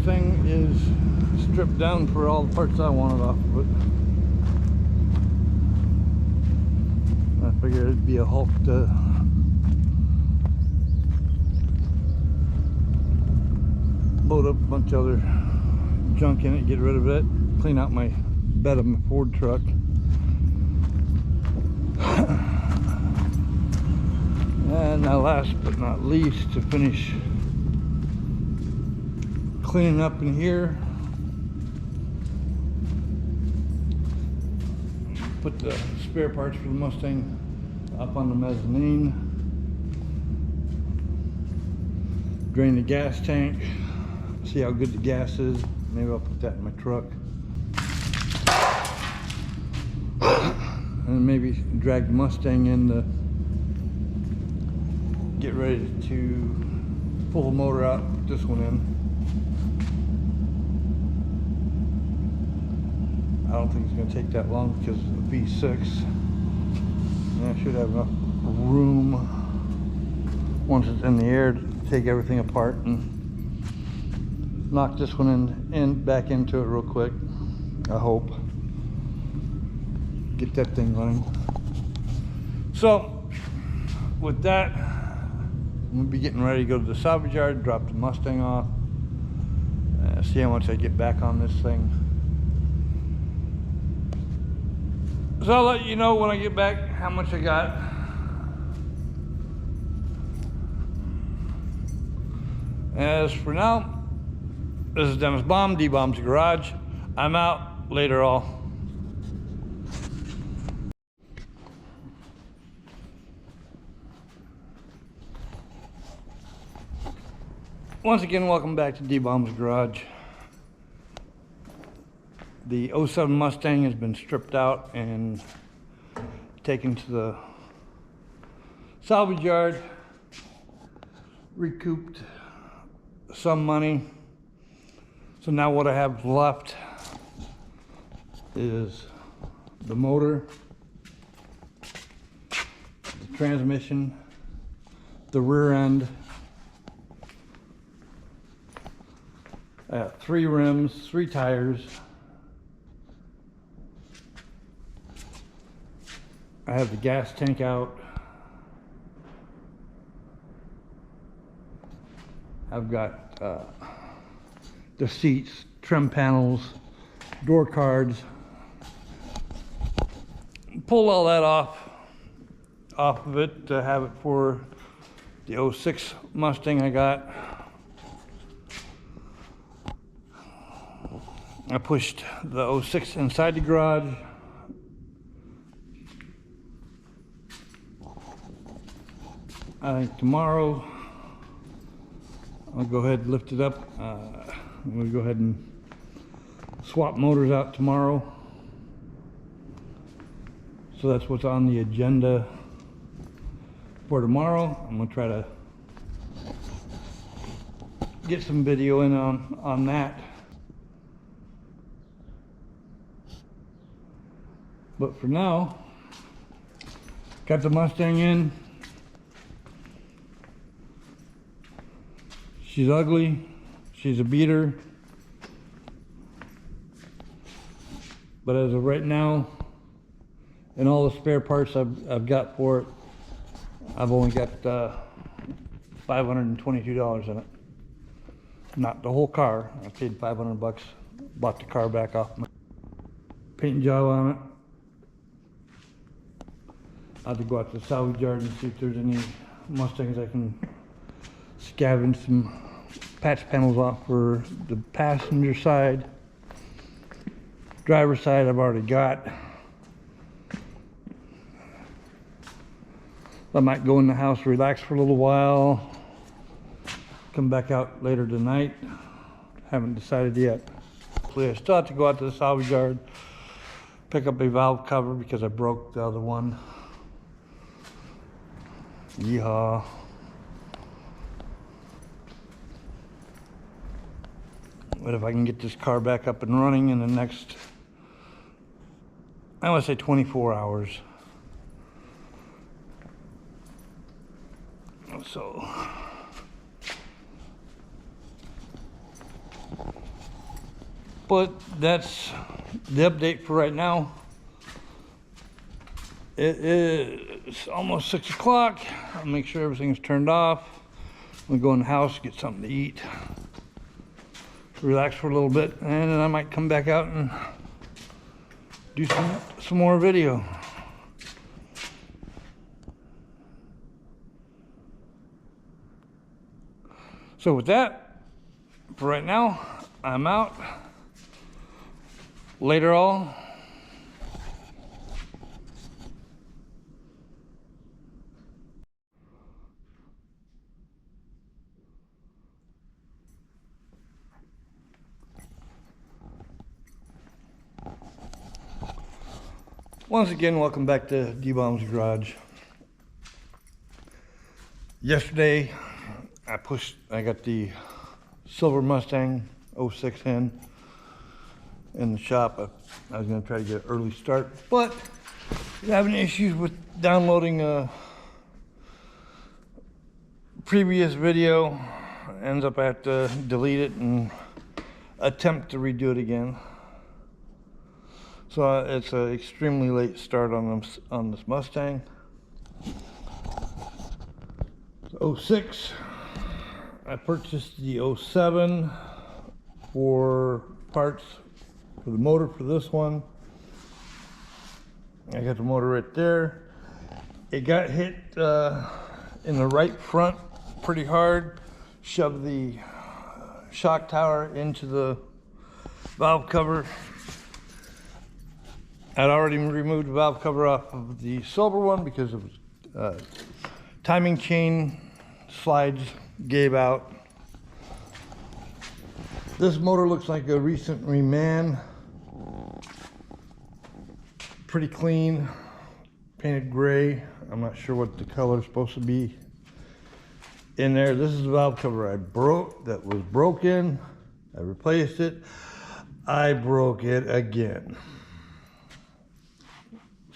thing is stripped down for all the parts I wanted off of it. I figured it'd be a Hulk to load up a bunch of other junk in it, get rid of it, clean out my bed of my Ford truck. And now last but not least, to finish cleaning up in here, put the spare parts for the Mustang up on the mezzanine, drain the gas tank, see how good the gas is. Maybe I'll put that in my truck. And maybe drag the Mustang in to get ready to pull the motor out, put this one in. I don't think it's going to take that long because of the V6. And I should have enough room once it's in the air to take everything apart and knock this one in back into it real quick. I hope. Get that thing running. So with that, I'm going to be getting ready to go to the salvage yard, drop the Mustang off, see how much I get back on this thing. So I'll let you know when I get back how much I got. As for now, this is Dennis Baum, D-Bomb's Garage. I'm out. Later all. Once again, welcome back to D-Bomb's Garage. The 07 Mustang has been stripped out and taken to the salvage yard, recouped some money. So now what I have left is the motor, the transmission, the rear end. I have 3 rims, 3 tires. I have the gas tank out. I've got the seats, trim panels, door cards. Pulled all that off of it to have it for the 06 Mustang I got. I pushed the 06 inside the garage. I think tomorrow I'll go ahead and lift it up. We'll go ahead and swap motors out tomorrow. So that's what's on the agenda for tomorrow. I'm gonna try to get some video in on that. But for now, got the Mustang in. She's ugly, she's a beater, but as of right now, and all the spare parts I've got for it, I've only got $522 in it. Not the whole car. I paid 500 bucks, bought the car back off my paint job on it. I'll have to go out to the salvage yard and see if there's any Mustangs I can scavenge some patch panels off for the passenger side. Driver's side I've already got. I might go in the house, relax for a little while, come back out later tonight. Haven't decided yet. I still have to go out to the salvage yard, pick up a valve cover because I broke the other one. Yeehaw. But if I can get this car back up and running in the next, I want to say 24 hours. So But that's the update for right now. It is almost 6 o'clock. I'll make sure everything's turned off. I'm gonna go in the house, get something to eat, relax for a little bit, and then I might come back out and do some more video. So with that, for right now, I'm out. Later all. Once again, welcome back to D-Bomb's Garage. Yesterday, I got the silver Mustang 06 in the shop. I was gonna try to get an early start, but having issues with downloading a previous video. Ends up I have to delete it and attempt to redo it again. So it's an extremely late start on this Mustang. It's 06. I purchased the 07 for parts for the motor for this one. I got the motor right there. It got hit in the right front pretty hard. Shoved the shock tower into the valve cover. I'd already removed the valve cover off of the silver one because of timing chain slides gave out. This motor looks like a recent reman. Pretty clean, painted gray. I'm not sure what the color is supposed to be in there. This is the valve cover that was broken. I replaced it. I broke it again.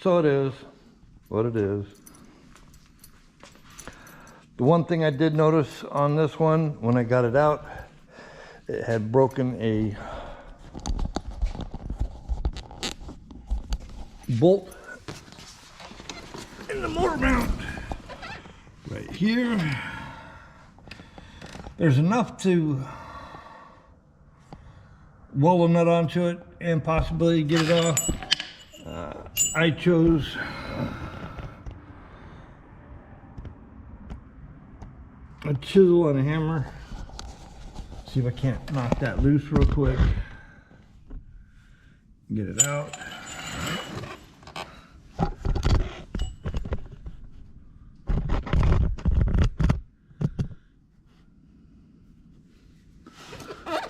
So it is what it is. The one thing I did notice on this one, when I got it out, it had broken a bolt in the motor mount right here. There's enough to weld a nut onto it and possibly get it off. I chose a chisel and a hammer. See if I can't knock that loose real quick. Get it out.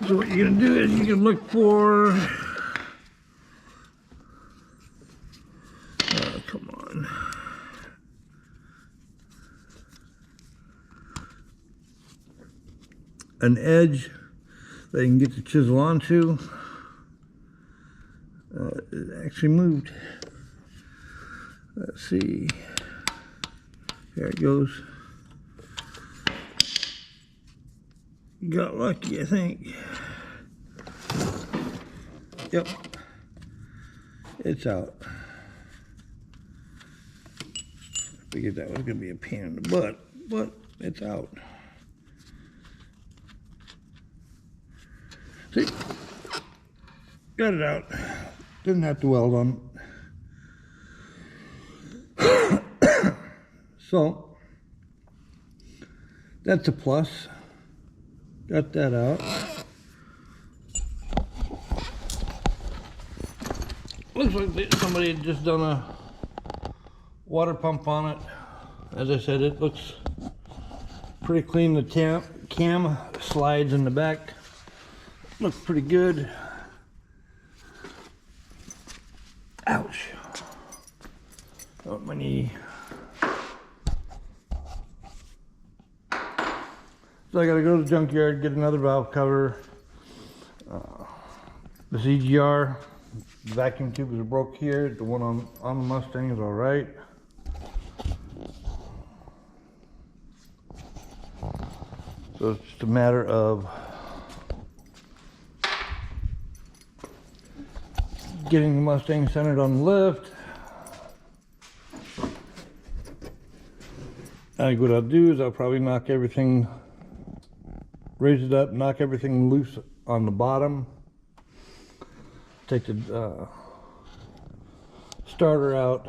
So what you're gonna do is you can look for come on. An edge that you can get the chisel onto. It actually moved. Let's see. There it goes. Got lucky, I think. Yep. It's out. Figured that was going to be a pain in the butt, but it's out. See? Got it out. Didn't have to weld on it. So, that's a plus. Got that out. Looks like somebody had just done a water pump on it. As I said, it looks pretty clean. The cam slides in the back. Looks pretty good. Ouch. Oh, my knee. So I gotta go to the junkyard, get another valve cover. The CGR, the vacuum tubes are broke here. The one on the Mustang is all right. So it's just a matter of getting the Mustang centered on the lift. I think what I'll do is I'll probably knock everything, raise it up, knock everything loose on the bottom. Take the starter out,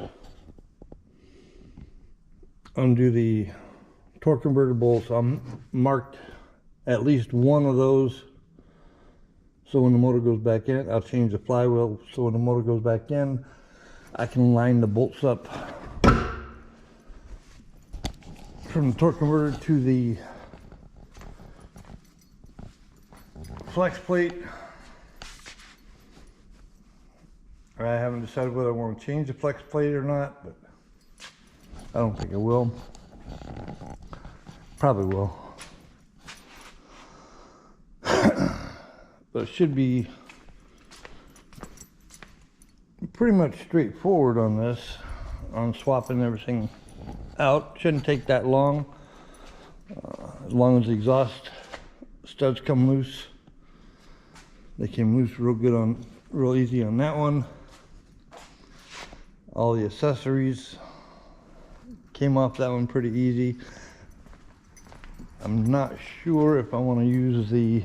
undo the torque converter bolts. I'm marked at least one of those, so when the motor goes back in, I'll change the flywheel so when the motor goes back in, I can line the bolts up from the torque converter to the flex plate. I haven't decided whether I want to change the flex plate or not, but I don't think I will. Probably will. But it should be pretty much straightforward on this, on swapping everything out. Shouldn't take that long, as long as the exhaust studs come loose. They came loose real easy on that one. All the accessories came off that one pretty easy. I'm not sure if I want to use the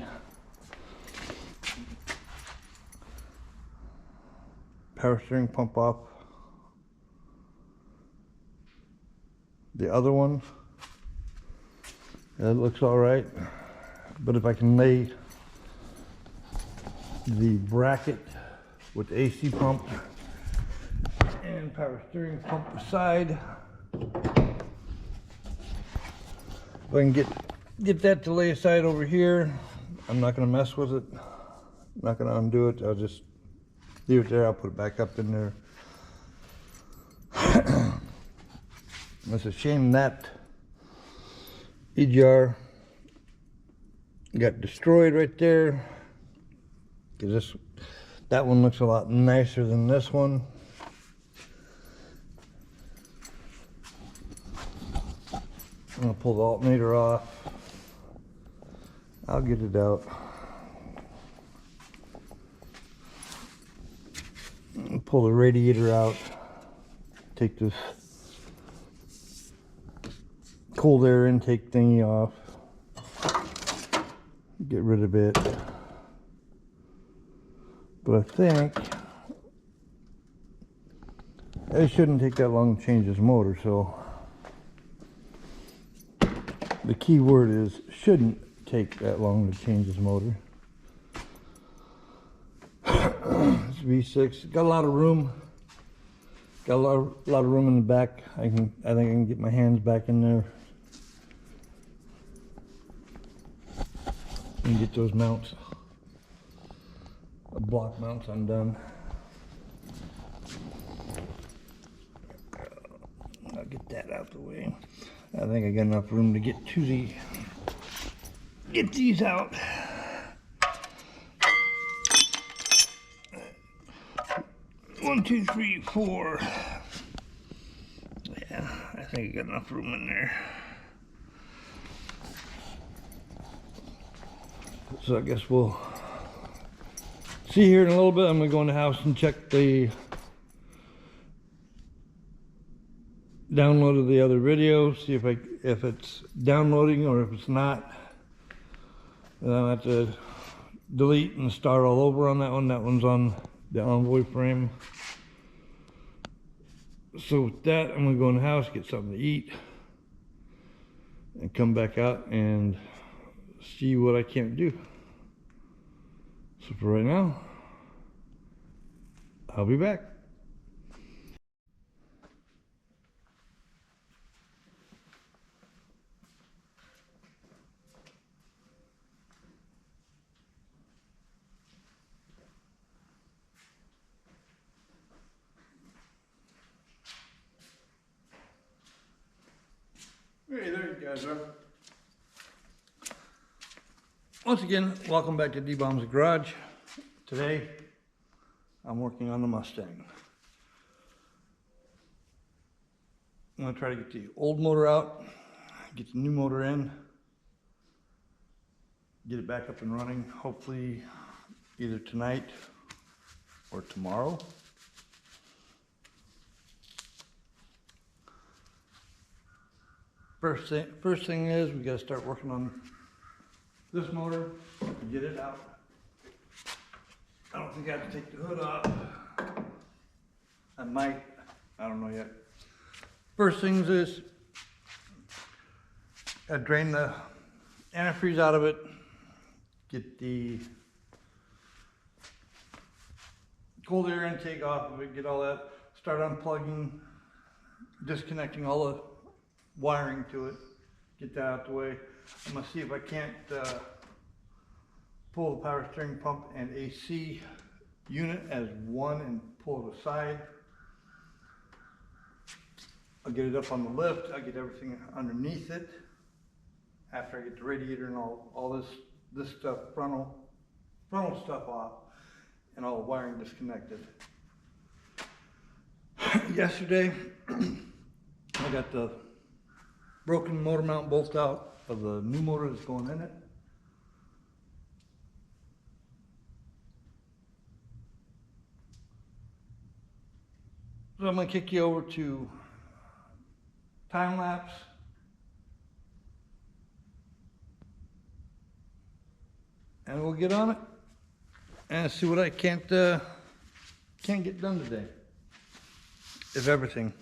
power steering pump off the other one. That looks all right, but if I can lay the bracket with the AC pump and power steering pump aside, if I can get that to lay aside over here, I'm not going to mess with it. I'm not going to undo it. I'll just leave it there. I'll put it back up in there. It's a shame that EGR got destroyed right there, because that one looks a lot nicer than this one. I'm gonna pull the alternator off. I'll get it out. Pull the radiator out. Take this cold air intake thingy off. Get rid of it. But I think it shouldn't take that long to change this motor, so the key word is shouldn't take that long to change this motor. It's V6, got a lot of room. Got a lot of room in the back. I think I can get my hands back in there and get those mounts, block mounts undone. I'll get that out the way. I think I got enough room to get these out. One, two, three, four. Yeah, I think I got enough room in there. So I guess we'll see here in a little bit. I'm gonna go in the house and check the download of the other video, see if it's downloading or if it's not. Then I'll have to delete and start all over on that one. That one's on the envoy frame. So with that, I'm gonna go in the house, get something to eat, and come back out and see what I can do. So for right now, I'll be back. Hey, there you guys are. Once again, welcome back to D-Bomb's Garage. Today, I'm working on the Mustang. I'm gonna try to get the old motor out, get the new motor in, get it back up and running, hopefully either tonight or tomorrow. First thing is we gotta start working on this motor, get it out. I don't think I have to take the hood off. I might, I don't know yet. First things is, I drain the antifreeze out of it, get the cold air intake off of it, get all that, start unplugging, disconnecting all the wiring to it, get that out the way. I'm gonna see if I can't pull the power steering pump and AC unit as one and pull it aside. I'll get it up on the lift, I'll get everything underneath it. After I get the radiator and all this stuff, frontal stuff off, and all the wiring disconnected. Yesterday, I got the broken motor mount bolt out of the new motor that's going in it. So I'm going to kick you over to time lapse. And we'll get on it and see what I can't get done today, if everything.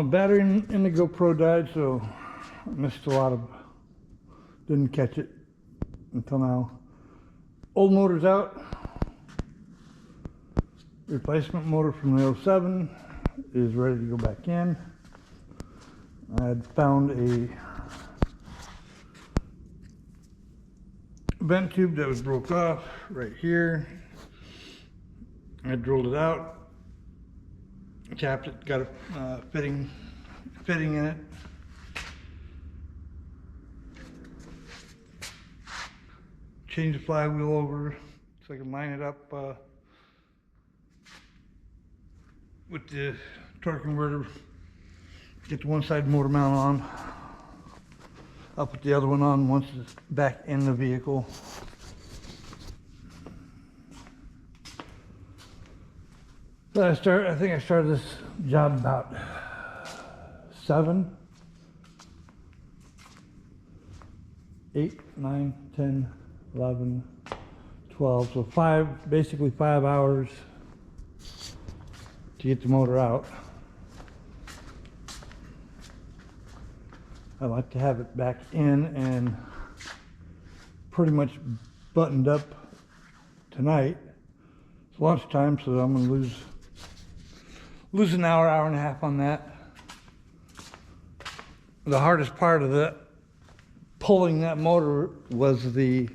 Battery in the GoPro died, so I missed a lot of, didn't catch it until now. Old motor's out. Replacement motor from the 07 is ready to go back in. I had found a vent tube that was broke off right here. I drilled it out, capped it, got a fitting in it. Changed the flywheel over so I can line it up with the torque converter. Get the one side motor mount on. I'll put the other one on once it's back in the vehicle. But I think I started this job about 7, 8, 9, 10, 11, 12, so basically 5 hours to get the motor out. I like to have it back in and pretty much buttoned up tonight. It's lunchtime, so I'm gonna lose an hour and a half on that. The hardest part of pulling that motor was the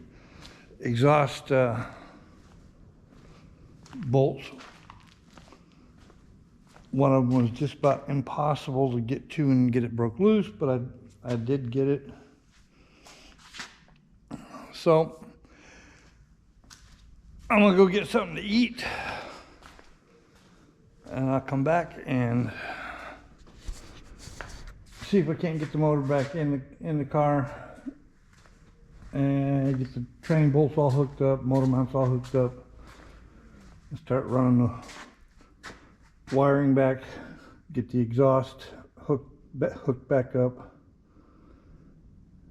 exhaust bolts. One of them was just about impossible to get to and get it broke loose, but I did get it. So I'm gonna go get something to eat, and I'll come back and see if I can't get the motor back in the car and get the train bolts all hooked up, motor mounts all hooked up, and start running the wiring back, get the exhaust hooked back up.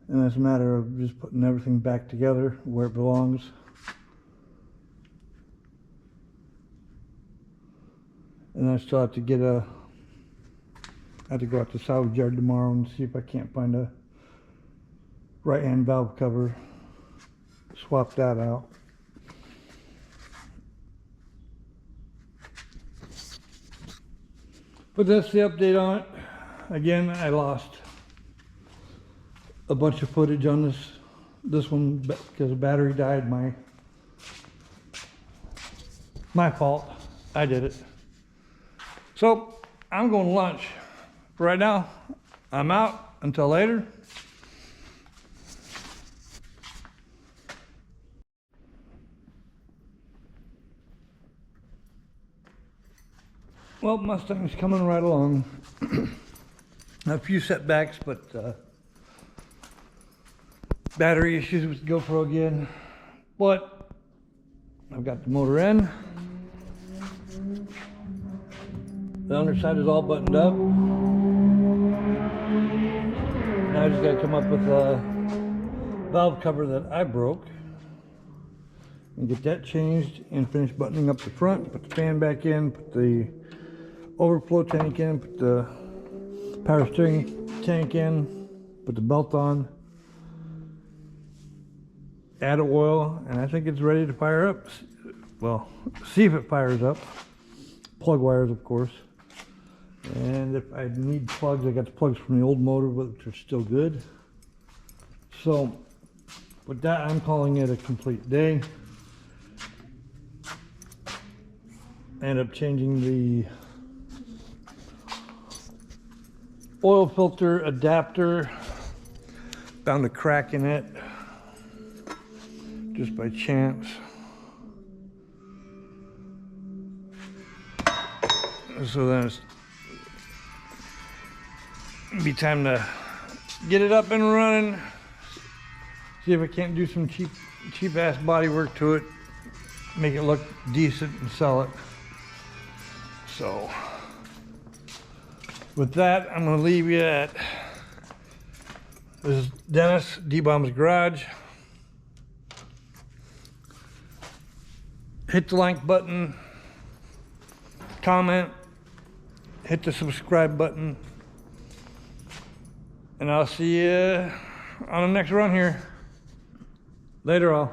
And it's a matter of just putting everything back together where it belongs. And I still have to go out to salvage yard tomorrow and see if I can't find a right hand valve cover, swap that out. But that's the update on it. Again, I lost a bunch of footage on this one because the battery died. My fault. I did it. So I'm going to lunch. For right now, I'm out. Until later. Well, Mustang's coming right along. A few setbacks, but battery issues with the GoPro again. But I've got the motor in. The underside is all buttoned up. Now I just got to come up with a valve cover that I broke and get that changed and finish buttoning up the front, put the fan back in, put the overflow tank in, put the power steering tank in, put the belt on, add oil, and I think it's ready to fire up. Well, see if it fires up. Plug wires, of course. And if I need plugs, I got the plugs from the old motor, which are still good. So with that, I'm calling it a complete day. I ended up changing the oil filter adapter. Found a crack in it just by chance. So then it's be time to get it up and running. See if I can't do some cheap ass body work to it, make it look decent and sell it. So with that, I'm gonna leave you at, this is Dennis, D-Bomb's Garage. Hit the like button, comment, hit the subscribe button, and I'll see you on the next run here. Later all.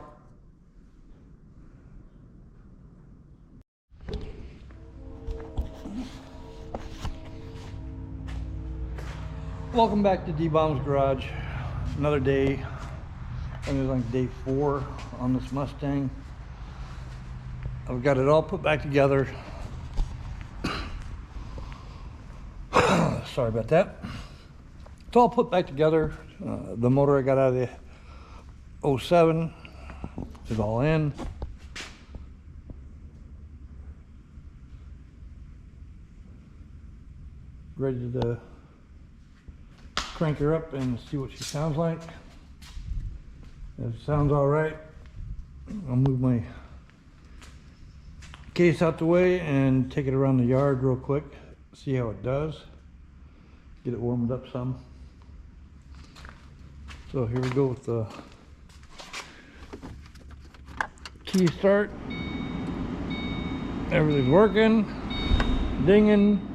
Welcome back to D-Bomb's Garage. Another day. I think it was like day 4 on this Mustang. I've got it all put back together. Sorry about that. It's all put back together. The motor I got out of the 07 is all in. Ready to crank her up and see what she sounds like. If it sounds all right, I'll move my case out the way and take it around the yard real quick, see how it does. Get it warmed up some. So here we go with the key start. Everything's working, dinging.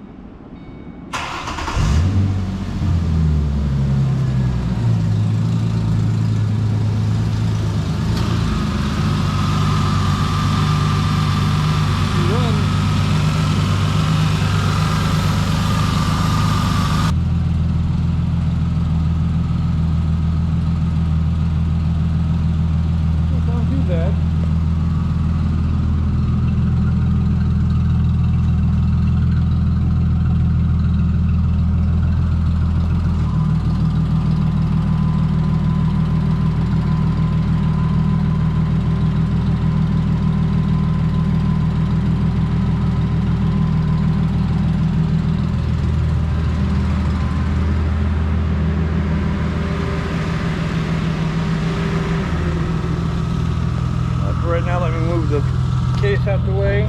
Right now, let me move the case out the way.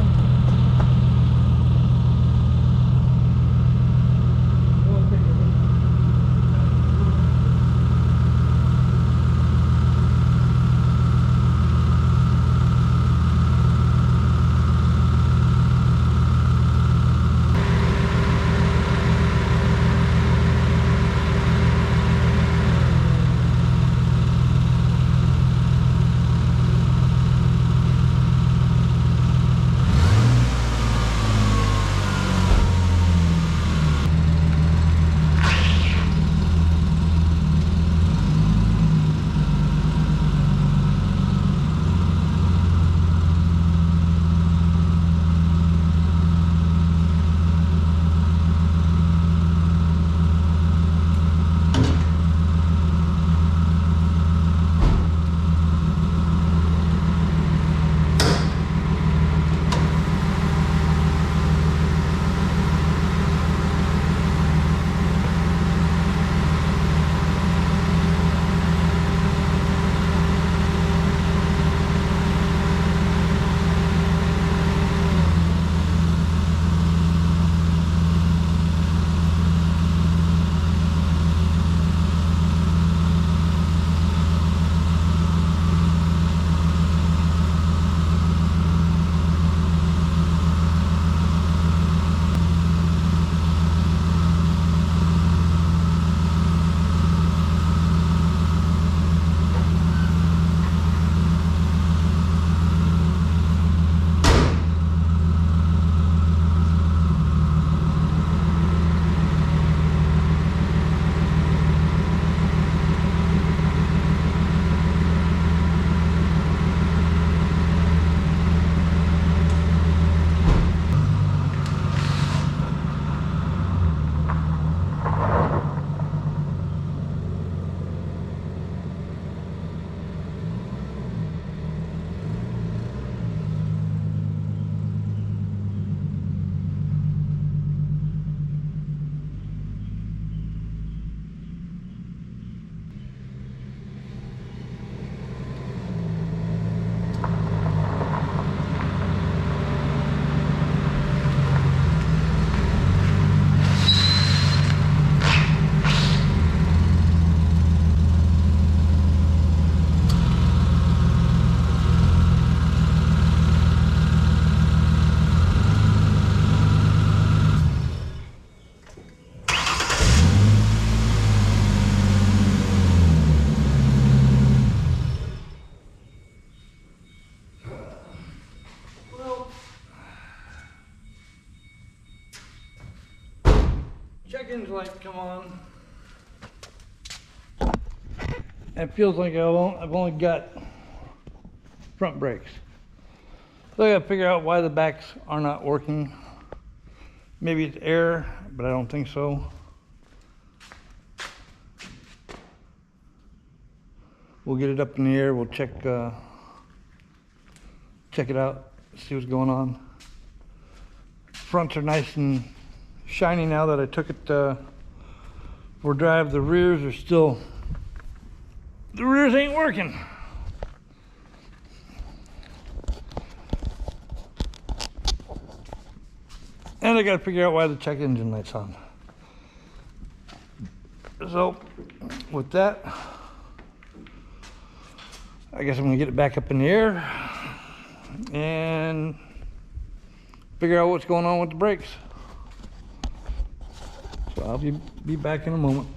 Check-engine light come on. It feels like I've only got front brakes. So I gotta figure out why the backs are not working. Maybe it's air, but I don't think so. We'll get it up in the air. We'll check it out, see what's going on. Fronts are nice and shiny now that I took it for drive. The rears are still, the rears ain't working. And I gotta figure out why the check engine light's on. So with that, I guess I'm gonna get it back up in the air and figure out what's going on with the brakes. So I'll be back in a moment.